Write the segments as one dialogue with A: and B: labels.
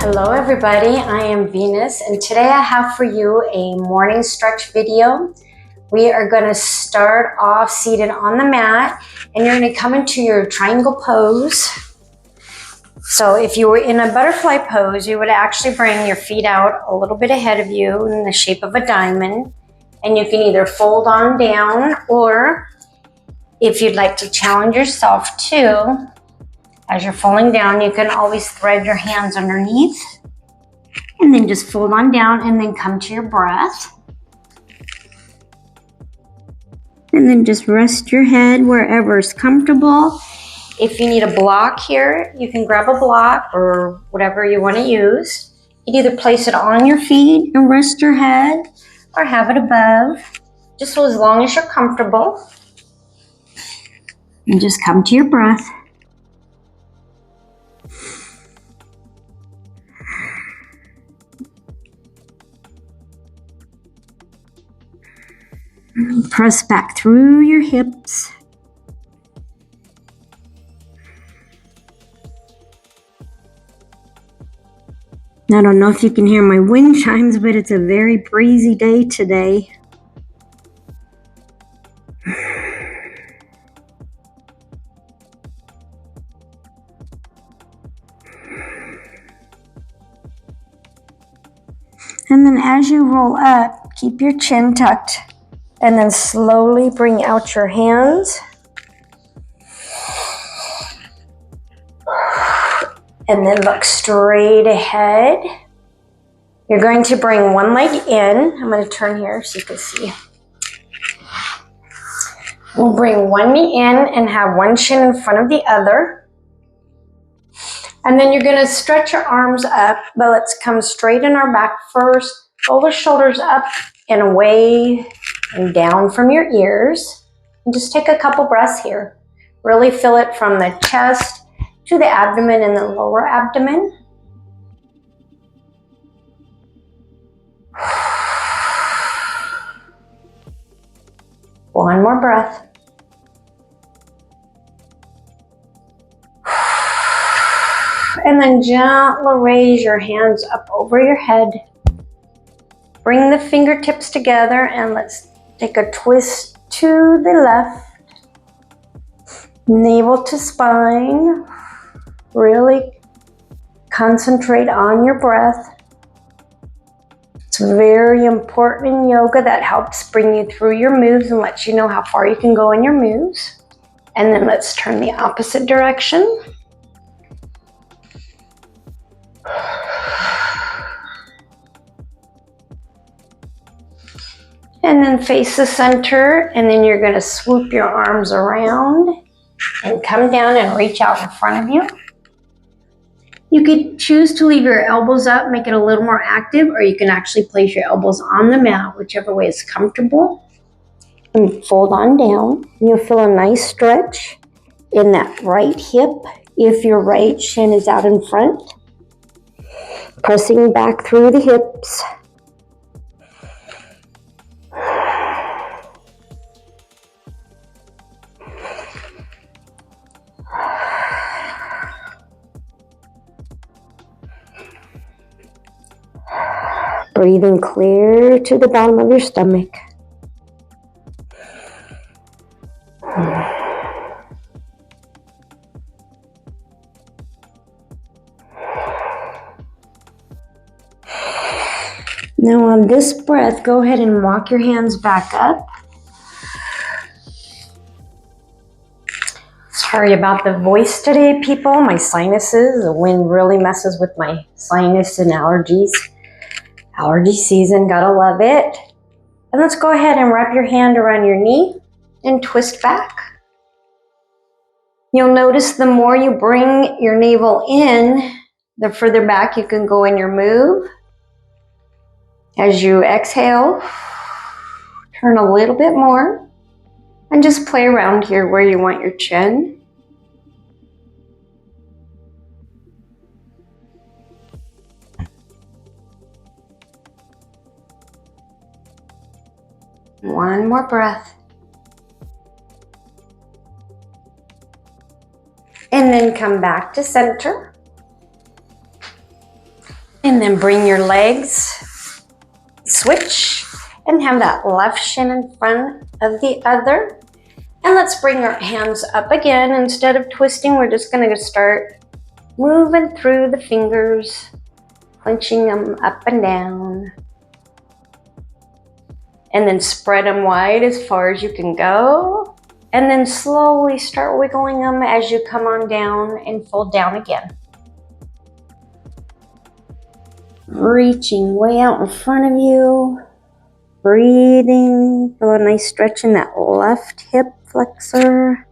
A: Hello everybody, I am Venus and today I have for you a morning stretch video. We are going to start off seated on the mat and you're going to come into your triangle pose. So if you were in a butterfly pose, you would actually bring your feet out a little bit ahead of you in the shape of a diamond, and you can either fold on down, or if you'd like to challenge yourself too, as you're falling down, you can always thread your hands underneath and then just fold on down and then come to your breath. And then just rest your head wherever is comfortable. If you need a block here, you can grab a block or whatever you want to use. You can either place it on your feet and rest your head or have it above, just so as long as you're comfortable. And just come to your breath. Press back through your hips. I don't know if you can hear my wind chimes, but it's a very breezy day today. And then as you roll up, keep your chin tucked. And then slowly bring out your hands. And then look straight ahead. You're going to bring one leg in. I'm going to turn here so you can see. We'll bring one knee in and have one shin in front of the other. And then you're going to stretch your arms up, but let's come straight in our back first. Roll the shoulders up and away and down from your ears, and just take a couple breaths here. Really feel it from the chest to the abdomen and the lower abdomen. One more breath. And then gently raise your hands up over your head. Bring the fingertips together and let's take a twist to the left. Navel to spine. Really concentrate on your breath. It's very important in yoga. That helps bring you through your moves and lets you know how far you can go in your moves. And then let's turn the opposite direction. And then face the center, and then you're going to swoop your arms around and come down and reach out in front of you. You could choose to leave your elbows up, make it a little more active, or you can actually place your elbows on the mat, whichever way is comfortable. And fold on down. You'll feel a nice stretch in that right hip if your right shin is out in front. Pressing back through the hips. Breathing clear to the bottom of your stomach. Now on this breath, go ahead and walk your hands back up. Sorry about the voice today, people. My sinuses, the wind really messes with my sinus and allergies. Allergy season, gotta love it. And let's go ahead and wrap your hand around your knee and twist back. You'll notice the more you bring your navel in, the further back you can go in your move. As you exhale, turn a little bit more and just play around here where you want your chin. One more breath. And then come back to center. And then bring your legs, switch, and have that left shin in front of the other. And let's bring our hands up again. Instead of twisting, we're just gonna start moving through the fingers, clenching them up and down. And then spread them wide as far as you can go. And then slowly start wiggling them as you come on down and fold down again. Reaching way out in front of you. Breathing. Feel a nice stretch in that left hip flexor.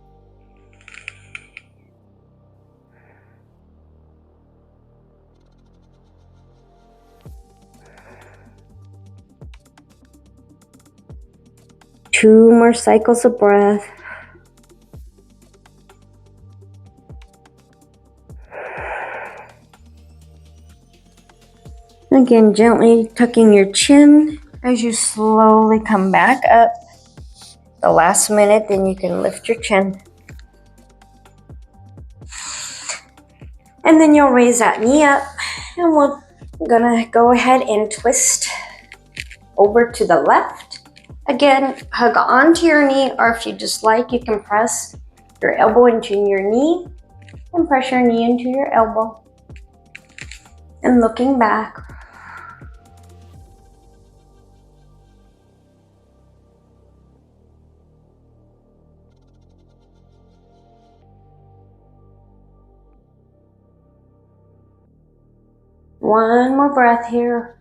A: Two more cycles of breath. Again, gently tucking your chin as you slowly come back up. The last minute, then you can lift your chin. And then you'll raise that knee up, and we're gonna go ahead and twist over to the left. Again, hug onto your knee, or if you just like, you can press your elbow into your knee and press your knee into your elbow. And looking back. One more breath here.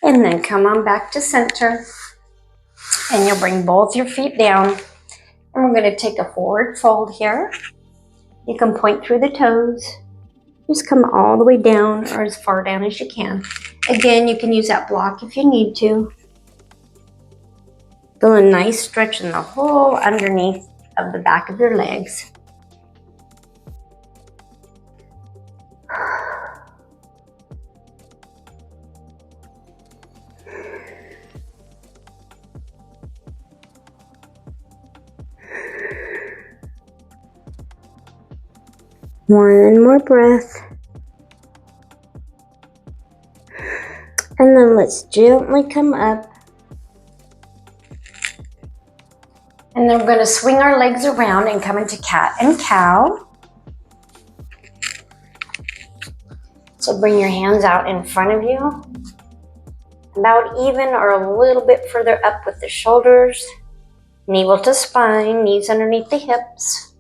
A: And then come on back to center. And you'll bring both your feet down. And we're going to take a forward fold here. You can point through the toes. Just come all the way down, or as far down as you can. Again, you can use that block if you need to. Feel a nice stretch in the whole underneath of the back of your legs. One more breath. And then let's gently come up. And then we're going to swing our legs around and come into cat and cow. So bring your hands out in front of you. About even or a little bit further up with the shoulders. Navel to spine, knees underneath the hips.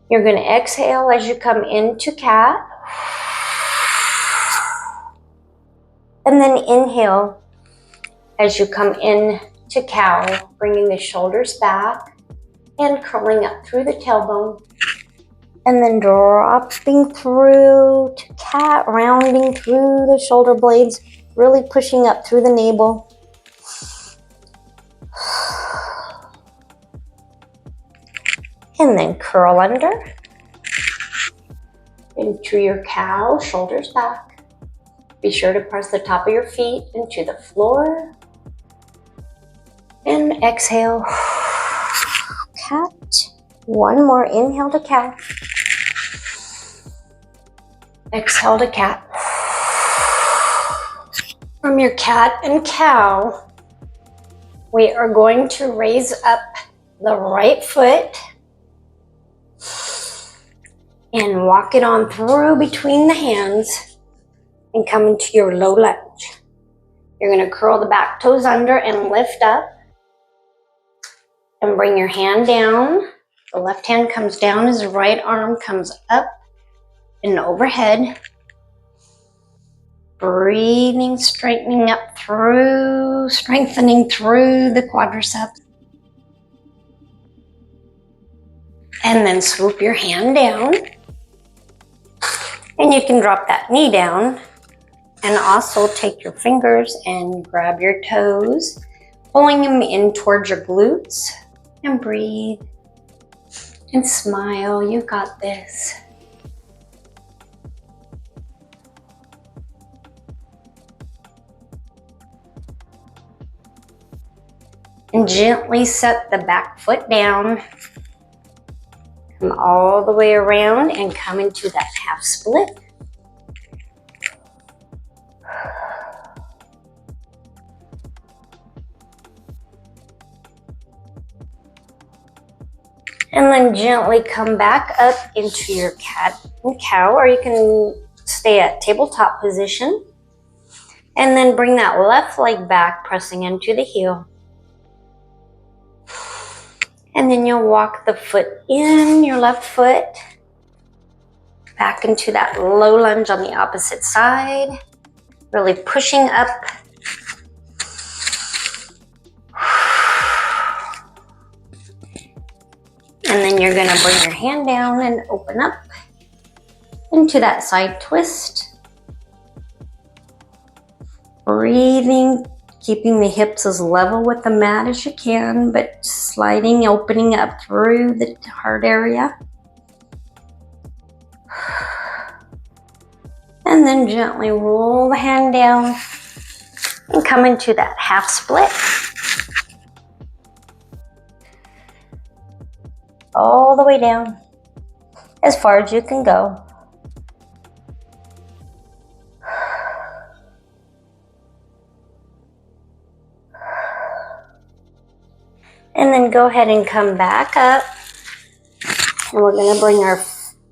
A: You're going to exhale as you come into cat. And then inhale as you come in to cow, bringing the shoulders back and curling up through the tailbone. And then dropping through to cat, rounding through the shoulder blades, really pushing up through the navel. And then curl under into your cow, shoulders back. Be sure to press the top of your feet into the floor. And exhale, cat. One more, inhale to cat. Exhale to cat. From your cat and cow, we are going to raise up the right foot and walk it on through between the hands and come into your low lunge. You're going to curl the back toes under and lift up and bring your hand down. The left hand comes down as the right arm comes up and overhead. Breathing, straightening up through, strengthening through the quadriceps. And then swoop your hand down. And you can drop that knee down. And also take your fingers and grab your toes, pulling them in towards your glutes. And breathe. And smile. You got this. And gently set the back foot down. Come all the way around and come into that half split. And then gently come back up into your cat and cow, or you can stay at tabletop position. And then bring that left leg back, pressing into the heel. And then you'll walk the foot in, your left foot, back into that low lunge on the opposite side. Really pushing up. And then you're gonna bring your hand down and open up into that side twist. Breathing, keeping the hips as level with the mat as you can, but sliding, opening up through the heart area. And then gently roll the hand down and come into that half split. All the way down, as far as you can go. And then go ahead and come back up. And we're going to bring our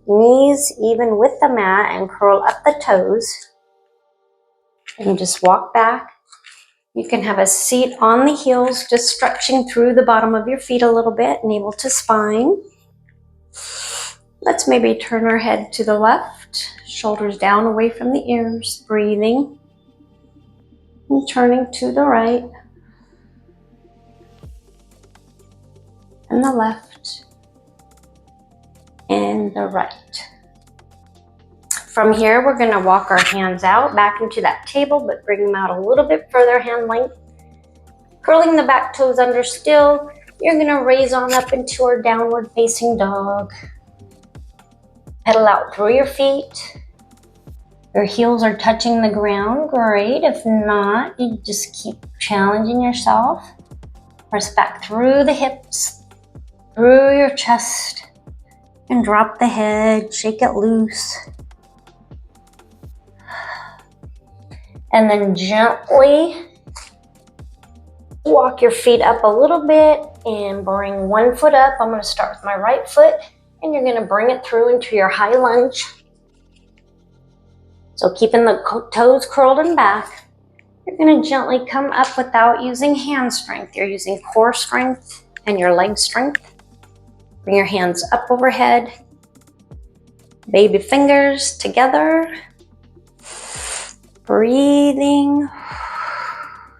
A: knees even with the mat and curl up the toes. And just walk back. You can have a seat on the heels, just stretching through the bottom of your feet a little bit, navel to spine. Let's maybe turn our head to the left, shoulders down away from the ears, breathing. And turning to the right. And the left. And the right. From here, we're going to walk our hands out back into that table, but bring them out a little bit further, hand length. Curling the back toes under still. You're going to raise on up into our downward facing dog. Pedal out through your feet. Your heels are touching the ground. Great. If not, you just keep challenging yourself. Press back through the hips, through your chest, and drop the head. Shake it loose. And then gently walk your feet up a little bit and bring one foot up. I'm going to start with my right foot, and you're going to bring it through into your high lunge. So keeping the toes curled and back, you're going to gently come up without using hand strength. You're using core strength and your leg strength. Bring your hands up overhead. Baby fingers together. Breathing,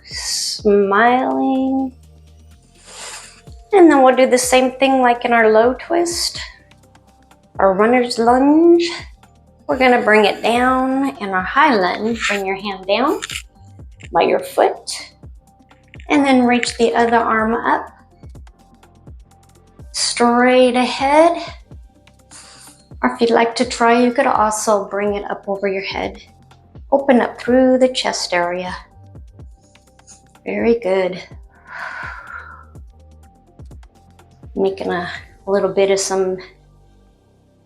A: smiling, and then we'll do the same thing like in our low twist, our runner's lunge. We're going to bring it down in our high lunge. Bring your hand down by your foot, and then reach the other arm up, straight ahead. Or if you'd like to try, you could also bring it up over your head. Open up through the chest area. Very good. Making a little bit of some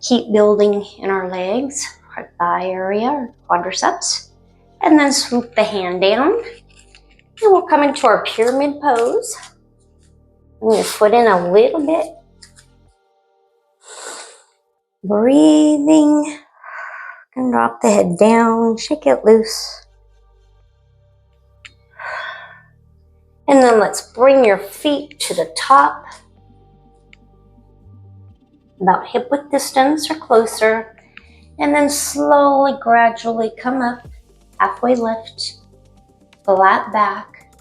A: heat building in our legs, our thigh area, our quadriceps. And then swoop the hand down. And we'll come into our pyramid pose. Bring your foot in a little bit. Breathing. And drop the head down, shake it loose. And then let's bring your feet to the top, about hip width distance or closer. And then slowly, gradually come up, halfway lift, flat back.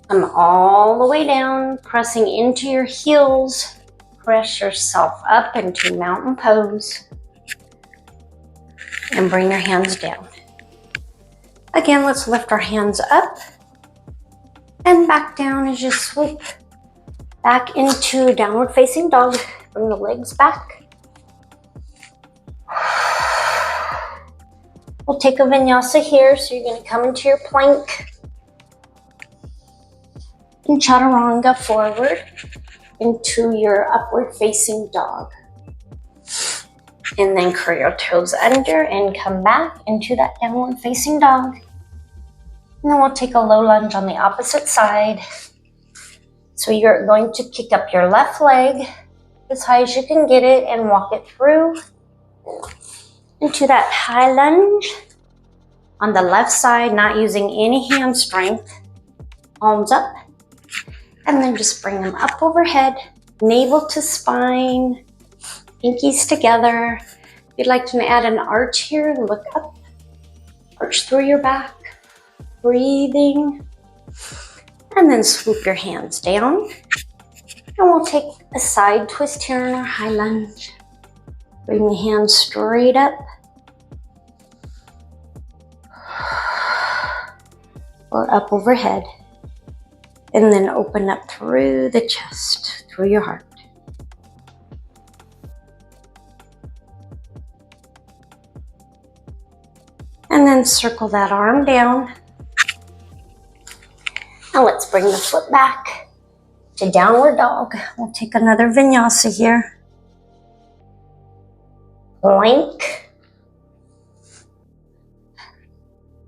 A: Come all the way down, pressing into your heels. Press yourself up into mountain pose. And bring your hands down. Again, let's lift our hands up and back down as you swoop back into downward facing dog. Bring the legs back. We'll take a vinyasa here, so you're going to come into your plank and chaturanga forward into your upward facing dog. And then curl your toes under and come back into that downward facing dog. And then we'll take a low lunge on the opposite side. So you're going to kick up your left leg as high as you can get it and walk it through into that high lunge on the left side, not using any hand strength. Palms up, and then just bring them up overhead, navel to spine, pinkies together. If you'd like to add an arch here, look up, arch through your back, breathing, and then swoop your hands down. And we'll take a side twist here in our high lunge. Bring the hands straight up. Or up overhead. And then open up through the chest, through your heart. And then circle that arm down. Now let's bring the foot back to downward dog. We'll take another vinyasa here. Plank.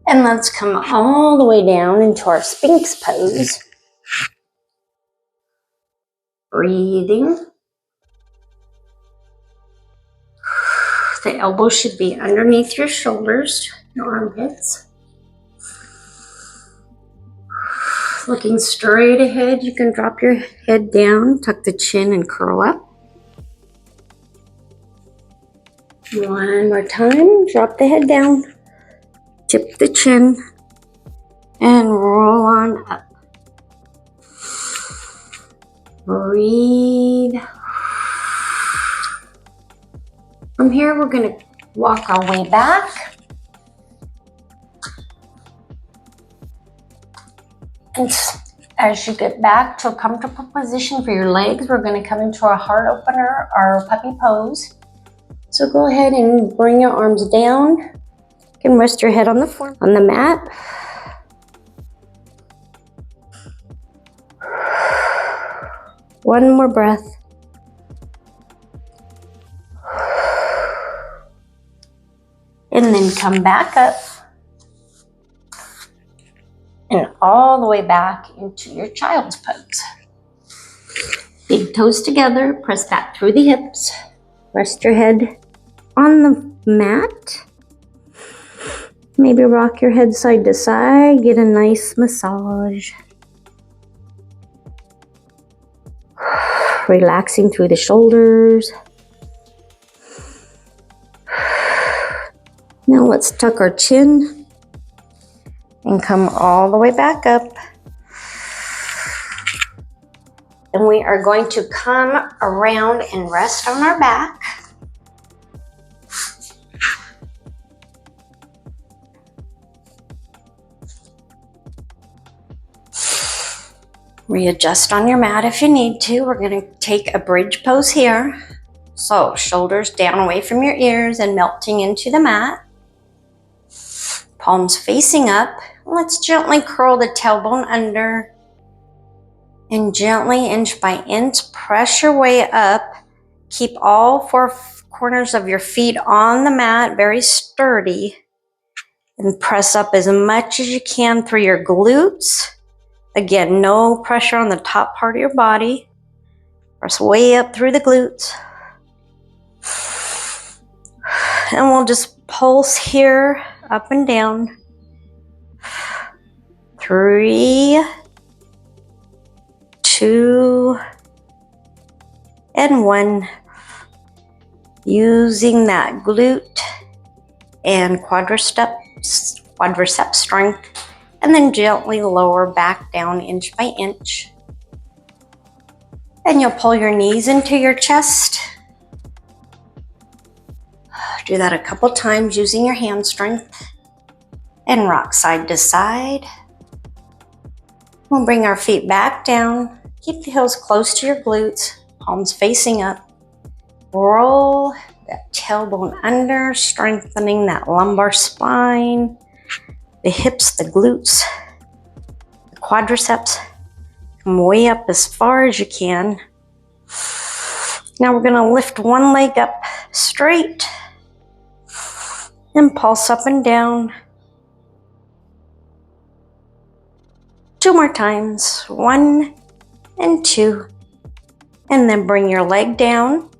A: And let's come all the way down into our Sphinx pose. Breathing. The elbows should be underneath your shoulders, your armpits. Looking straight ahead, you can drop your head down, tuck the chin and curl up. One more time, drop the head down, tip the chin, and roll on up. Breathe. From here, we're going to walk our way back. And as you get back to a comfortable position for your legs, we're going to come into our heart opener, our puppy pose. So go ahead and bring your arms down. You can rest your head on the floor, on the mat. One more breath. And then come back up. And all the way back into your child's pose. Big toes together, press back through the hips. Rest your head on the mat. Maybe rock your head side to side, get a nice massage. Relaxing through the shoulders. Now let's tuck our chin and come all the way back up. And we are going to come around and rest on our back. Readjust on your mat if you need to. We're going to take a bridge pose here. So shoulders down away from your ears and melting into the mat. Palms facing up. Let's gently curl the tailbone under. And gently, inch by inch, press your way up. Keep all four corners of your feet on the mat, very sturdy. And press up as much as you can through your glutes. Again, no pressure on the top part of your body. Press way up through the glutes. And we'll just pulse here, up and down. 3, 2, and 1. Using that glute and quadricep strength. And then gently lower back down inch by inch. And you'll pull your knees into your chest. Do that a couple times using your hand strength. And rock side to side. We'll bring our feet back down. Keep the heels close to your glutes. Palms facing up. Roll that tailbone under, strengthening that lumbar spine. The hips, the glutes, the quadriceps. Come way up as far as you can. Now we're going to lift one leg up straight, and pulse up and down. 2 more times, 1 and 2, and then bring your leg down.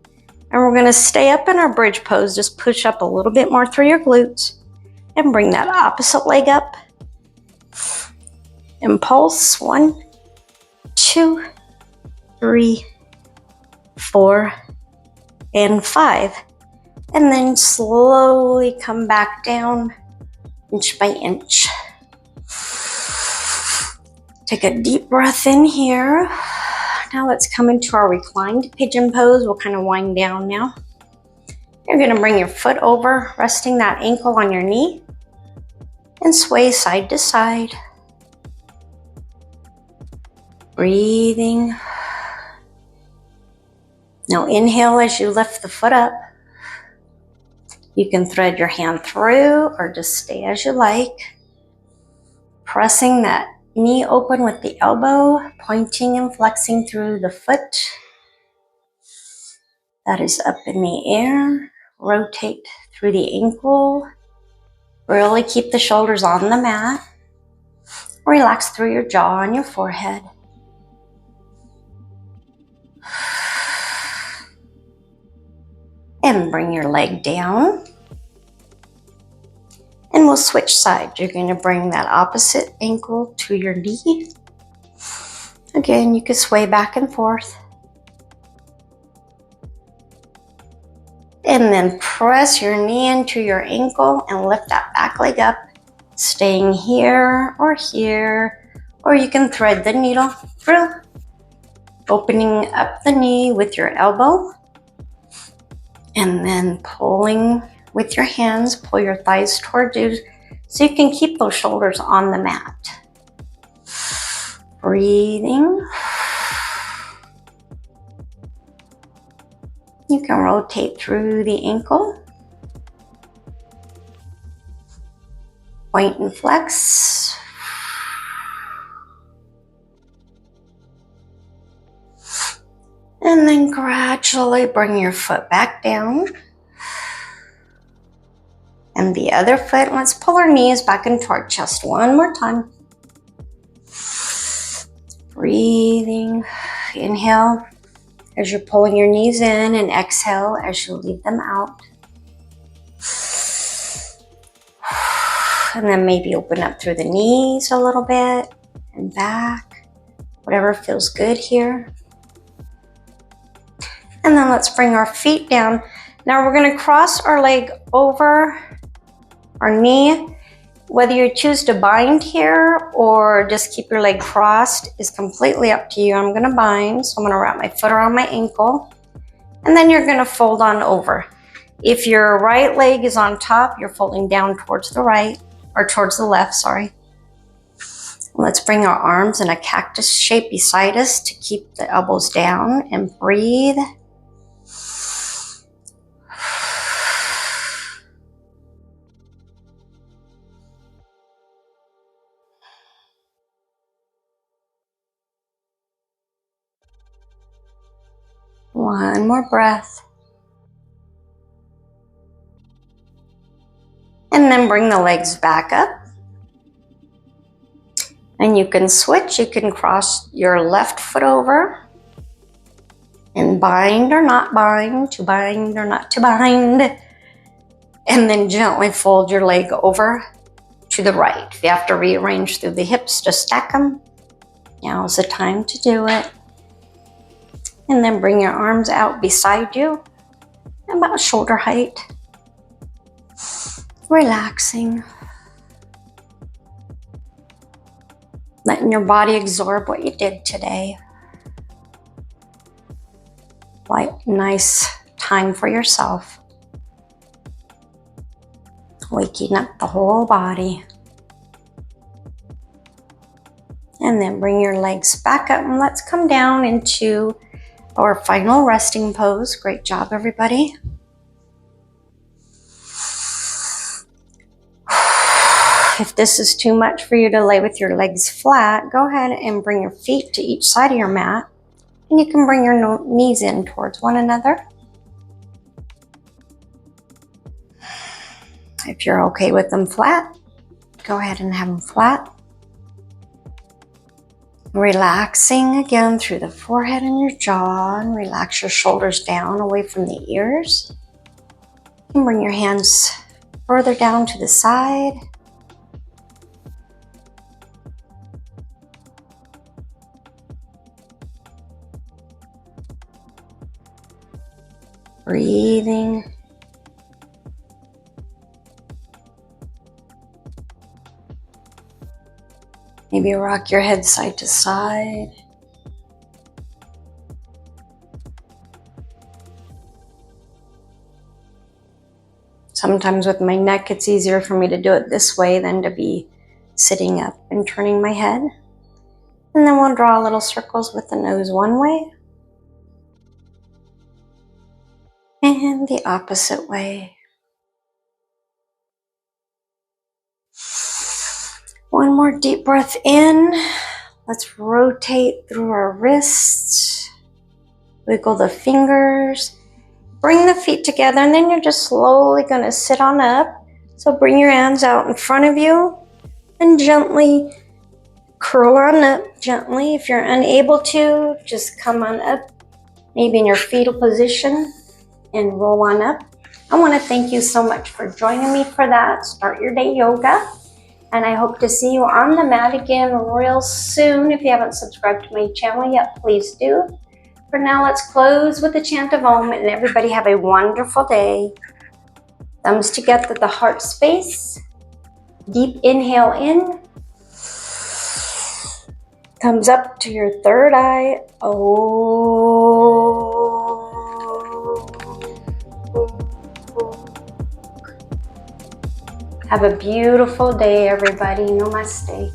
A: And we're gonna stay up in our bridge pose. Just push up a little bit more through your glutes and bring that opposite leg up. And pulse, 1, 2, 3, 4, and 5. And then slowly come back down inch by inch. Take a deep breath in here. Now let's come into our reclined pigeon pose. We'll kind of wind down now. You're gonna bring your foot over, resting that ankle on your knee, and sway side to side. Breathing. Now inhale as you lift the foot up. You can thread your hand through or just stay as you like. Pressing that knee open with the elbow, pointing and flexing through the foot. That is up in the air. Rotate through the ankle. Really keep the shoulders on the mat. Relax through your jaw and your forehead. And bring your leg down. And we'll switch sides. You're going to bring that opposite ankle to your knee. Again, you can sway back and forth. And then press your knee into your ankle and lift that back leg up, staying here, or you can thread the needle through, opening up the knee with your elbow, and then pulling with your hands, pull your thighs toward you so you can keep those shoulders on the mat. Breathing. You can rotate through the ankle. Point and flex. And then gradually bring your foot back down. And the other foot, let's pull our knees back into our chest one more time. Breathing. Inhale as you're pulling your knees in, and exhale as you leave them out. And then maybe open up through the knees a little bit and back, whatever feels good here. And then let's bring our feet down. Now we're gonna cross our leg over our knee. Whether you choose to bind here or just keep your leg crossed is completely up to you. I'm gonna bind, so I'm gonna wrap my foot around my ankle, and then you're gonna fold on over. If your right leg is on top, you're folding down towards the right, or towards the left, sorry. Let's bring our arms in a cactus shape beside us to keep the elbows down and breathe. One more breath. And then bring the legs back up. And you can switch. You can cross your left foot over and bind or not bind, to bind or not to bind. And then gently fold your leg over to the right. If you have to rearrange through the hips to stack them, now's the time to do it. And then bring your arms out beside you, about shoulder height. Relaxing. Letting your body absorb what you did today. Like nice time for yourself. Waking up the whole body. And then bring your legs back up and let's come down into our final resting pose. Great job, everybody. If this is too much for you to lay with your legs flat, go ahead and bring your feet to each side of your mat. And you can bring your knees in towards one another. If you're okay with them flat, go ahead and have them flat. Relaxing again through the forehead and your jaw, and relax your shoulders down away from the ears. You can bring your hands further down to the side. Breathing. Maybe rock your head side to side. Sometimes with my neck, it's easier for me to do it this way than to be sitting up and turning my head. And then we'll draw little circles with the nose one way and the opposite way. One more deep breath in. Let's rotate through our wrists. Wiggle the fingers. Bring the feet together, and then you're just slowly going to sit on up. So bring your hands out in front of you and gently curl on up. Gently, if you're unable to, just come on up, maybe in your fetal position, and roll on up. I want to thank you so much for joining me for that Start Your Day Yoga. And I hope to see you on the mat again real soon. If you haven't subscribed to my channel yet, please do. For now, let's close with a chant of Om, and everybody have a wonderful day. Thumbs together at the heart space. Deep inhale in. Thumbs up to your third eye. Oh. Have a beautiful day, everybody. Namaste.